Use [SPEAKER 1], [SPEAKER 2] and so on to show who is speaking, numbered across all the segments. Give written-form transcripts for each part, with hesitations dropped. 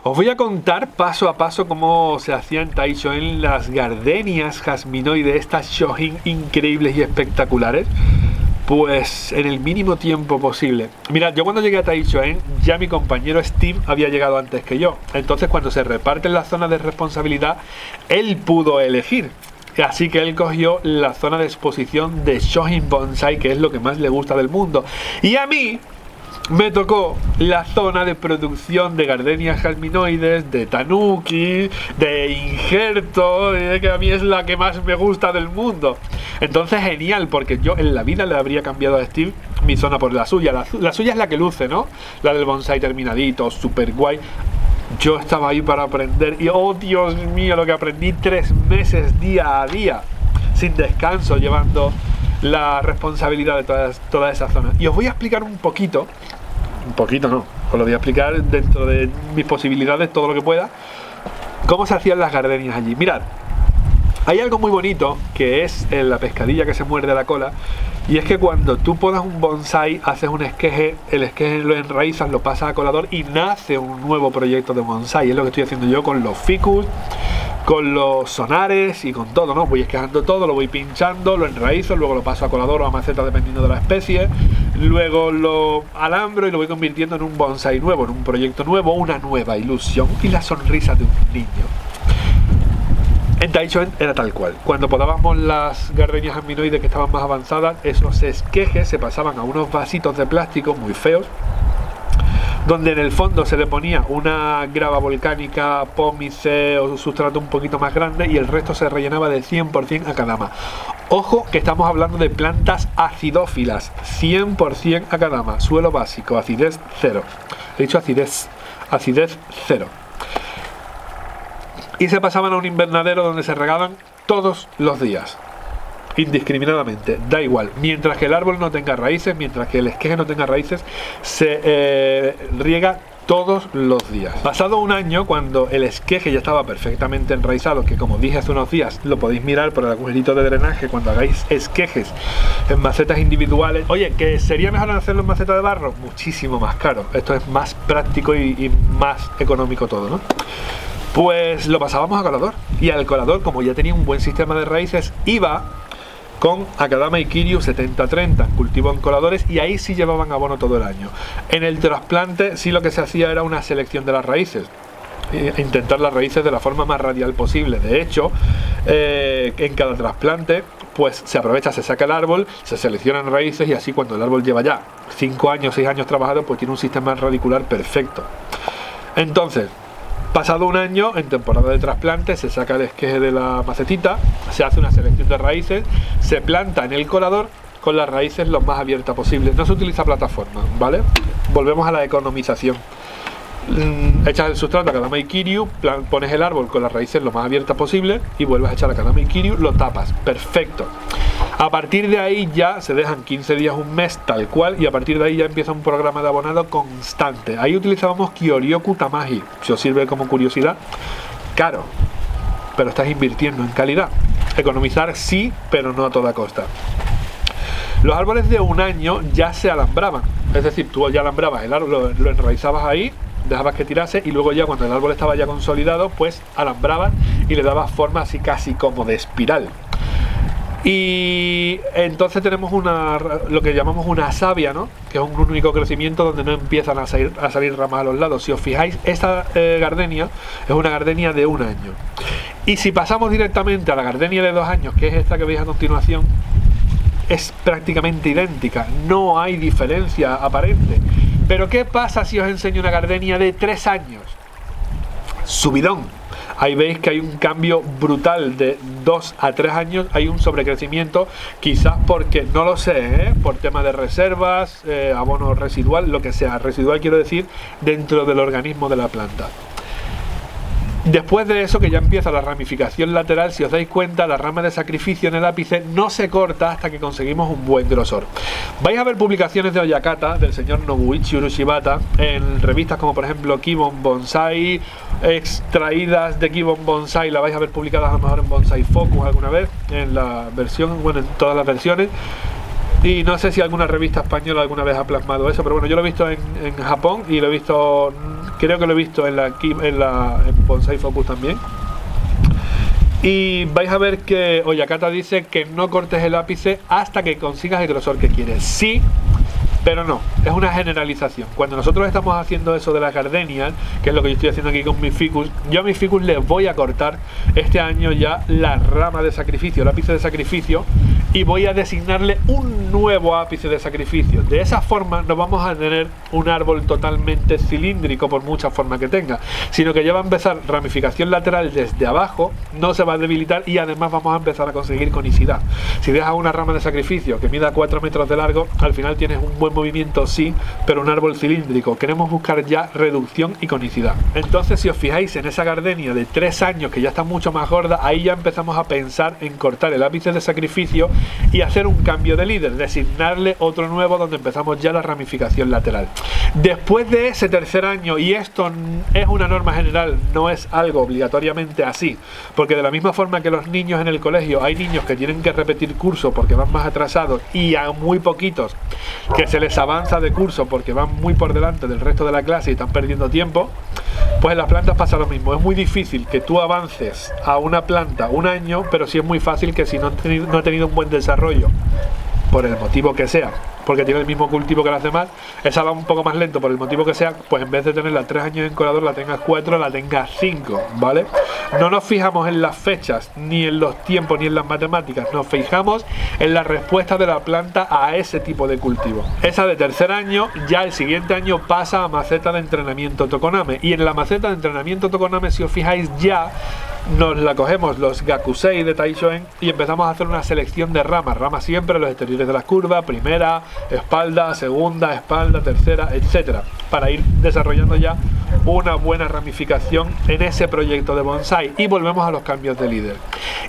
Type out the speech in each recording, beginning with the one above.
[SPEAKER 1] Os voy a contar paso a paso cómo se hacía en Taishoen las gardenias jasminoides, estas shohin increíbles y espectaculares, pues en el mínimo tiempo posible. Mirad, yo cuando llegué a Taishoen, ya mi compañero Steve había llegado antes que yo. Entonces, cuando se reparten las zonas de responsabilidad, él pudo elegir. Así que él cogió la zona de exposición de Shohin Bonsai, que es lo que más le gusta del mundo. Y a mí me tocó la zona de producción de gardenias jasminoides, de tanuki, de injerto, que a mí es la que más me gusta del mundo. Entonces genial, porque yo en la vida le habría cambiado a Steve mi zona por la suya. La suya es la que luce, ¿no? La del bonsai terminadito, súper guay. Yo estaba ahí para aprender y oh Dios mío, lo que aprendí 3 meses día a día, sin descanso, llevando la responsabilidad de toda esa zona. Y os voy a explicar un poquito no, os lo voy a explicar dentro de mis posibilidades, todo lo que pueda, cómo se hacían las gardenias allí. Mirad, hay algo muy bonito que es la pescadilla que se muerde la cola, y es que cuando tú podas un bonsai, haces un esqueje, el esqueje lo enraizas, lo pasas a colador y nace un nuevo proyecto de bonsai. Es lo que estoy haciendo yo con los ficus, con los sonares y con todo, ¿no? Voy esquejando todo, lo voy pinchando, lo enraizo, luego lo paso a colador o a maceta dependiendo de la especie, luego lo alambro y lo voy convirtiendo en un bonsai nuevo, en un proyecto nuevo, una nueva ilusión y la sonrisa de un niño. En Taishoen era tal cual. Cuando podábamos las gardenias jasminoides que estaban más avanzadas, esos esquejes se pasaban a unos vasitos de plástico muy feos, donde en el fondo se le ponía una grava volcánica, pómice o sustrato un poquito más grande y el resto se rellenaba de 100% akadama. Ojo que estamos hablando de plantas acidófilas, 100% akadama, suelo básico, acidez cero. He dicho acidez cero. Y se pasaban a un invernadero donde se regaban todos los días, indiscriminadamente, da igual, mientras que el árbol no tenga raíces, mientras que el esqueje no tenga raíces, se riega todos los días. Pasado un año, cuando el esqueje ya estaba perfectamente enraizado, que como dije hace unos días, lo podéis mirar por el agujerito de drenaje cuando hagáis esquejes en macetas individuales. Oye, ¿que sería mejor hacerlo en maceta de barro? Muchísimo más caro. Esto es más práctico y más económico todo, ¿no? Pues lo pasábamos a colador, y al colador, como ya tenía un buen sistema de raíces, iba con Akadama y Kiryu 70-30, cultivo en coladores, y ahí sí llevaban abono todo el año. En el trasplante sí lo que se hacía era una selección de las raíces, intentar las raíces de la forma más radial posible. De hecho, en cada trasplante pues se aprovecha, se saca el árbol, se seleccionan raíces, y así cuando el árbol lleva ya 5 años, 6 años trabajado, pues tiene un sistema radicular perfecto. Entonces, pasado un año, en temporada de trasplante, se saca el esqueje de la macetita, se hace una selección de raíces, se planta en el colador con las raíces lo más abiertas posible. No se utiliza plataforma, ¿vale? Volvemos a la economización. Echas el sustrato a Akadama y Kiryu, pones el árbol con las raíces lo más abiertas posible y vuelves a echar a Akadama y Kiryu, lo tapas. Perfecto. A partir de ahí ya se dejan 15 días, un mes tal cual, y a partir de ahí ya empieza un programa de abonado constante. Ahí utilizábamos Kyoryoku Tamaji, si os sirve como curiosidad. Caro, pero estás invirtiendo en calidad. Economizar sí, pero no a toda costa. Los árboles de un año ya se alambraban, es decir, tú ya alambrabas el árbol, lo enraizabas ahí, dejabas que tirase, y luego ya cuando el árbol estaba ya consolidado, pues alambrabas y le dabas forma así casi como de espiral. Y entonces tenemos lo que llamamos una savia, ¿no? Que es un único crecimiento donde no empiezan a salir ramas a los lados. Si os fijáis, esta gardenia es una gardenia de un año. Y si pasamos directamente a la gardenia de 2 años, que es esta que veis a continuación, es prácticamente idéntica, no hay diferencia aparente. Pero ¿qué pasa si os enseño una gardenia de 3 años? Subidón. Ahí veis que hay un cambio brutal de 2 a 3 años, hay un sobrecrecimiento, quizás porque, no lo sé, por tema de reservas, abono residual, lo que sea, residual quiero decir, dentro del organismo de la planta. Después de eso, que ya empieza la ramificación lateral, si os dais cuenta, la rama de sacrificio en el ápice no se corta hasta que conseguimos un buen grosor. Vais a ver publicaciones de Oyakata, del señor Nobuichi Urushibata, en revistas como por ejemplo Kibon Bonsai, extraídas de Kibon Bonsai, la vais a ver publicadas a lo mejor en Bonsai Focus alguna vez, en la versión, bueno, en todas las versiones. Y no sé si alguna revista española alguna vez ha plasmado eso, pero bueno, yo lo he visto en Japón y lo he visto creo que lo he visto en en Bonsai Focus también. Y vais a ver que Oyakata dice que no cortes el ápice hasta que consigas el grosor que quieres. Sí, pero no, es una generalización. Cuando nosotros estamos haciendo eso de las gardenias, que es lo que yo estoy haciendo aquí con mis ficus, yo a mis ficus les voy a cortar este año ya la rama de sacrificio, el ápice de sacrificio, y voy a designarle un nuevo ápice de sacrificio. De esa forma no vamos a tener un árbol totalmente cilíndrico por mucha forma que tenga, sino que ya va a empezar ramificación lateral desde abajo, no se va a debilitar y además vamos a empezar a conseguir conicidad. Si dejas una rama de sacrificio que mida 4 metros de largo, al final tienes un buen movimiento, sí, pero un árbol cilíndrico. Queremos buscar ya reducción y conicidad. Entonces, si os fijáis en esa gardenia de 3 años que ya está mucho más gorda, ahí ya empezamos a pensar en cortar el ápice de sacrificio y hacer un cambio de líder, designarle otro nuevo donde empezamos ya la ramificación lateral. Después de ese tercer año, y esto es una norma general, no es algo obligatoriamente así, porque de la misma forma que los niños en el colegio, hay niños que tienen que repetir curso porque van más atrasados y a muy poquitos que se les avanza de curso porque van muy por delante del resto de la clase y están perdiendo tiempo, pues en las plantas pasa lo mismo. Es muy difícil que tú avances a una planta un año, pero sí es muy fácil que si no ha tenido un buen desarrollo, por el motivo que sea, porque tiene el mismo cultivo que las demás, esa va un poco más lento por el motivo que sea, pues en vez de tenerla 3 años en colador, la tengas 4, la tengas 5, ¿vale? No nos fijamos en las fechas, ni en los tiempos, ni en las matemáticas, nos fijamos en la respuesta de la planta a ese tipo de cultivo. Esa de tercer año, ya el siguiente año pasa a maceta de entrenamiento Tokoname, y en la maceta de entrenamiento Tokoname, si os fijáis, ya nos la cogemos los Gakusei de Taishoen y empezamos a hacer una selección de ramas, siempre los exteriores de las curvas, primera, espalda, segunda, espalda, tercera, etcétera, para ir desarrollando ya una buena ramificación en ese proyecto de bonsai. Y volvemos a los cambios de líder.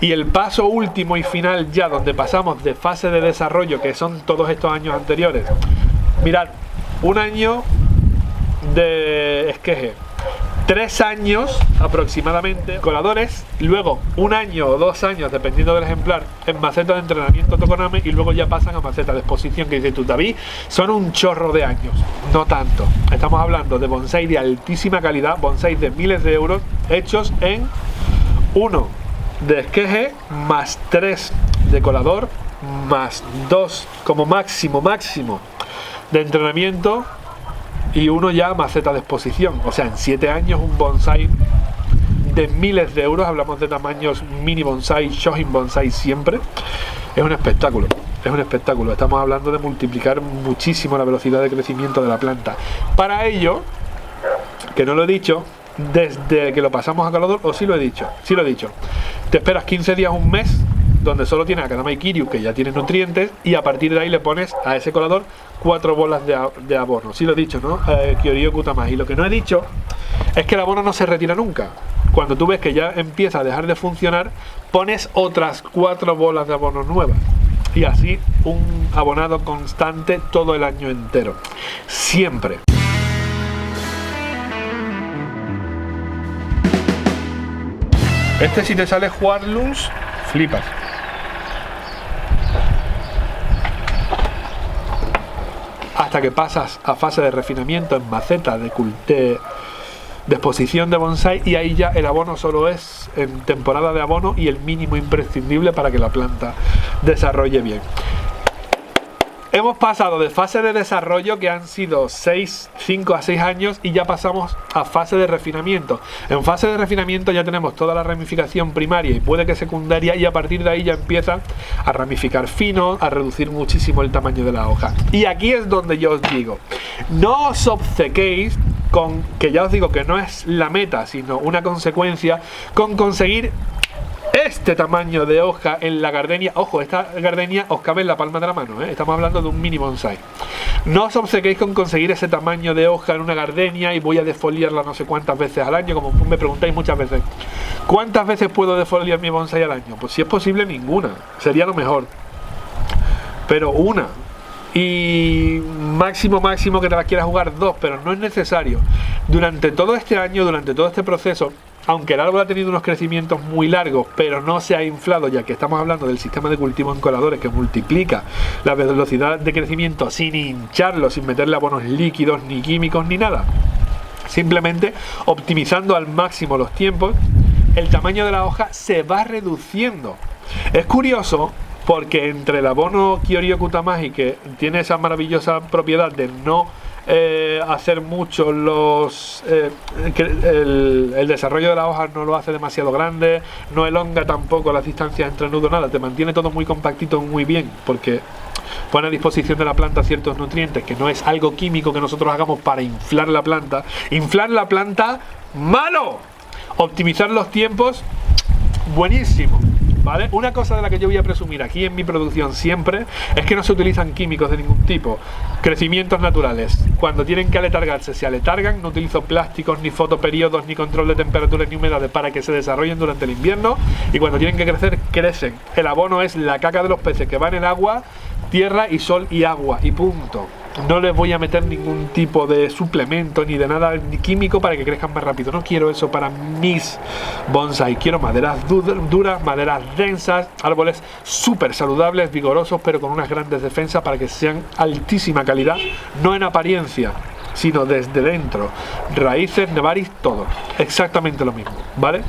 [SPEAKER 1] Y el paso último y final, ya donde pasamos de fase de desarrollo, que son todos estos años anteriores. Mirad, un año de esqueje, 3 años aproximadamente coladores, luego 1 año o 2 años dependiendo del ejemplar en maceta de entrenamiento Tokoname, y luego ya pasan a maceta de exposición, que dices tú, David, son un chorro de años. No tanto, estamos hablando de bonsai de altísima calidad, bonsai de miles de euros, hechos en 1 de esqueje, más 3 de colador, más 2 como máximo de entrenamiento, y 1 ya maceta de exposición. O sea, en 7 años un bonsai de miles de euros, hablamos de tamaños mini bonsai, shohin bonsai siempre, es un espectáculo. Es un espectáculo. Estamos hablando de multiplicar muchísimo la velocidad de crecimiento de la planta. Para ello, que no lo he dicho desde que lo pasamos a colador, o sí lo he dicho, te esperas 15 días, un mes, donde solo tiene Akadama y Kiryu, que ya tiene nutrientes, y a partir de ahí le pones a ese colador 4 bolas de abono. Sí lo he dicho, ¿no? Kyoryu Kutama. Y lo que no he dicho es que el abono no se retira nunca. Cuando tú ves que ya empieza a dejar de funcionar, pones otras 4 bolas de abono nuevas. Y así un abonado constante todo el año entero. Siempre. Si te sale Huarlungs, flipas. Hasta que pasas a fase de refinamiento en maceta de exposición de bonsai, y ahí ya el abono solo es en temporada de abono y el mínimo imprescindible para que la planta desarrolle bien. Hemos pasado de fase de desarrollo, que han sido 5 a 6 años, y ya pasamos a fase de refinamiento. En fase de refinamiento ya tenemos toda la ramificación primaria y puede que secundaria, y a partir de ahí ya empieza a ramificar fino, a reducir muchísimo el tamaño de la hoja. Y aquí es donde yo os digo, no os obcequéis con, que ya os digo que no es la meta, sino una consecuencia, con conseguir este tamaño de hoja en la gardenia. Ojo, esta gardenia os cabe en la palma de la mano, ¿eh? Estamos hablando de un mini bonsai. No os obcequéis con conseguir ese tamaño de hoja en una gardenia y voy a defoliarla no sé cuántas veces al año, como me preguntáis muchas veces. ¿Cuántas veces puedo defoliar mi bonsai al año? Pues si es posible, ninguna. Sería lo mejor. Pero 1. Y máximo que te la quieras jugar 2, pero no es necesario. Durante todo este año, durante todo este proceso, aunque el árbol ha tenido unos crecimientos muy largos, pero no se ha inflado, ya que estamos hablando del sistema de cultivo en coladores que multiplica la velocidad de crecimiento sin hincharlo, sin meterle abonos líquidos, ni químicos, ni nada. Simplemente optimizando al máximo los tiempos, el tamaño de la hoja se va reduciendo. Es curioso porque entre el abono Kyoryu Kutamagi, que tiene esa maravillosa propiedad de no hacer mucho el desarrollo de la hoja, no lo hace demasiado grande, no elonga tampoco las distancias entre nudos, nada, te mantiene todo muy compactito, muy bien, porque pone a disposición de la planta ciertos nutrientes, que no es algo químico que nosotros hagamos para inflar la planta. Inflar la planta, malo. Optimizar los tiempos, buenísimo. ¿Vale? Una cosa de la que yo voy a presumir aquí en mi producción siempre es que no se utilizan químicos de ningún tipo. Crecimientos naturales. Cuando tienen que aletargarse, se aletargan. No utilizo plásticos, ni fotoperiodos, ni control de temperaturas, ni humedades para que se desarrollen durante el invierno. Y cuando tienen que crecer, crecen. El abono es la caca de los peces que va en el agua, tierra y sol y agua. Y punto. No les voy a meter ningún tipo de suplemento ni de nada químico para que crezcan más rápido. No quiero eso para mis bonsai. Quiero maderas duras, maderas densas, árboles súper saludables, vigorosos, pero con unas grandes defensas para que sean altísima calidad, no en apariencia, sino desde dentro. Raíces, nevaris, todo. Exactamente lo mismo, ¿vale?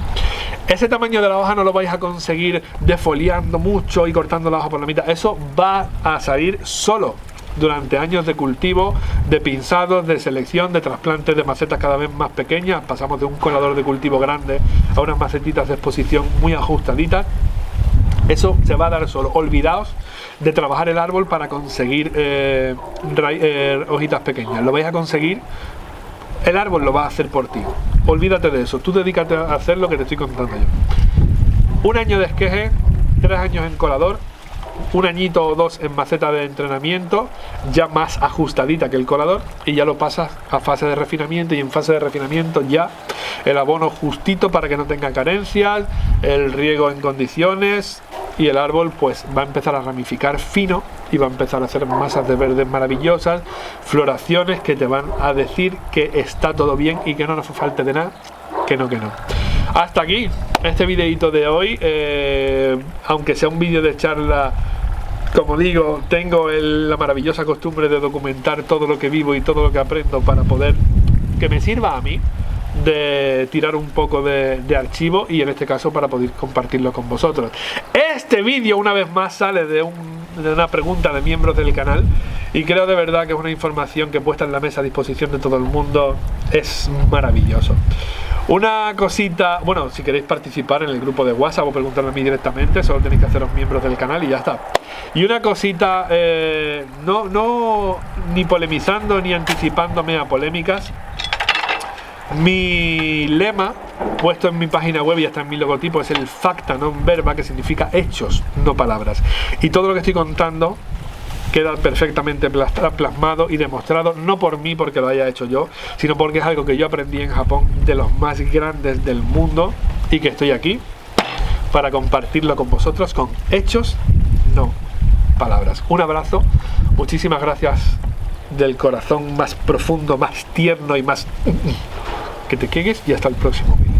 [SPEAKER 1] Ese tamaño de la hoja no lo vais a conseguir defoliando mucho y cortando la hoja por la mitad. Eso va a salir solo durante años de cultivo, de pinzados, de selección, de trasplantes de macetas cada vez más pequeñas. Pasamos de un colador de cultivo grande a unas macetitas de exposición muy ajustaditas. Eso se va a dar solo. Olvidaos de trabajar el árbol para conseguir hojitas pequeñas. Lo vais a conseguir, el árbol lo va a hacer por ti. Olvídate de eso. Tú dedícate a hacer lo que te estoy contando yo. 1 año de esqueje, 3 años en colador, 1 añito o 2 en maceta de entrenamiento, ya más ajustadita que el colador, y ya lo pasas a fase de refinamiento, y en fase de refinamiento ya el abono justito para que no tenga carencias, el riego en condiciones, y el árbol pues va a empezar a ramificar fino y va a empezar a hacer masas de verdes maravillosas, floraciones que te van a decir que está todo bien y que no nos falte de nada, que no. Hasta aquí este videito de hoy, aunque sea un vídeo de charla, como digo, tengo la maravillosa costumbre de documentar todo lo que vivo y todo lo que aprendo para poder que me sirva a mí de tirar un poco de archivo, y en este caso para poder compartirlo con vosotros. Este vídeo una vez más sale de una pregunta de miembros del canal, y creo de verdad que es una información que puesta en la mesa a disposición de todo el mundo es maravilloso. Una cosita, bueno, si queréis participar en el grupo de WhatsApp o preguntarme a mí directamente, solo tenéis que haceros miembros del canal y ya está. Y una cosita, no ni polemizando ni anticipándome a polémicas, mi lema puesto en mi página web y hasta en mi logotipo es el facta non verba, que significa hechos, no palabras. Y todo lo que estoy contando queda perfectamente plasmado y demostrado, no por mí porque lo haya hecho yo, sino porque es algo que yo aprendí en Japón de los más grandes del mundo, y que estoy aquí para compartirlo con vosotros con hechos, no palabras. Un abrazo, muchísimas gracias del corazón más profundo, más tierno y más que te quedes, y hasta el próximo vídeo.